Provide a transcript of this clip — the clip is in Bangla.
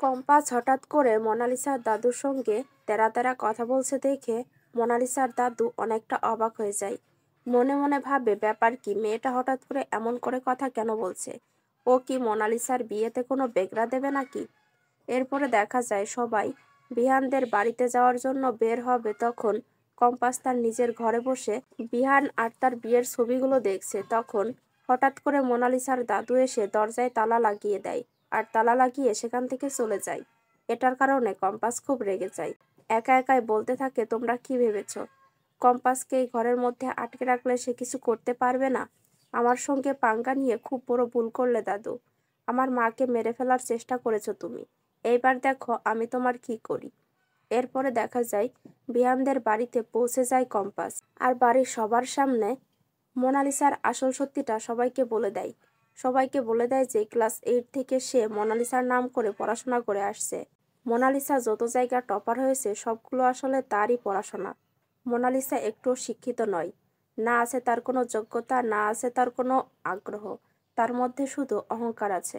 কম্পাস হঠাৎ করে মোনালিসার দাদুর সঙ্গে তেরা তেরা কথা বলছে দেখে মোনালিসার দাদু অনেকটা অবাক হয়ে যায়। মনে মনে ভাবে, ব্যাপার কি, মেয়েটা হঠাৎ করে এমন করে কথা কেন বলছে? ও কি মোনালিসার বিয়েতে কোনো বেগরা দেবে নাকি? এরপরে দেখা যায় সবাই বিহানদের বাড়িতে যাওয়ার জন্য বের হবে, তখন কম্পাস তার নিজের ঘরে বসে বিহান আর তার বিয়ের ছবিগুলো দেখছে। তখন হঠাৎ করে মোনালিসার দাদু এসে দরজায় তালা লাগিয়ে দেয় আর তালা লাগিয়ে সেখান থেকে চলে যায়। এটার কারণে কম্পাস খুব রেগে যায়। একা একাই বলতে থাকে, তোমরা কি ভেবেছ কম্পাসকে এই ঘরের মধ্যে আটকে রাখলে সে কিছু করতে পারবে না? আমার সঙ্গে পাঙ্গা নিয়ে খুব বড় ভুল করলে দাদু। আমার মাকে মেরে ফেলার চেষ্টা করেছো তুমি। এইবার দেখো আমি তোমার কি করি। এরপরে দেখা যায় বিহানদের বাড়িতে পৌঁছে যায় কম্পাস, আর বাড়ির সবার সামনে মোনালিসার আসল সত্যিটা সবাইকে বলে দেয়। সবাইকে বলে দেয় যে ক্লাস 8 থেকে সে মোনালিসার নাম করে পড়াশোনা করে আসছে। মোনালিসা যত জায়গা টপার হয়েছে সবগুলো আসলে তারই পড়াশোনা। মোনালিসা একটুও শিক্ষিত নয়, না আছে তার কোনো যোগ্যতা, না আছে তার কোনো আগ্রহ, তার মধ্যে শুধু অহংকার আছে।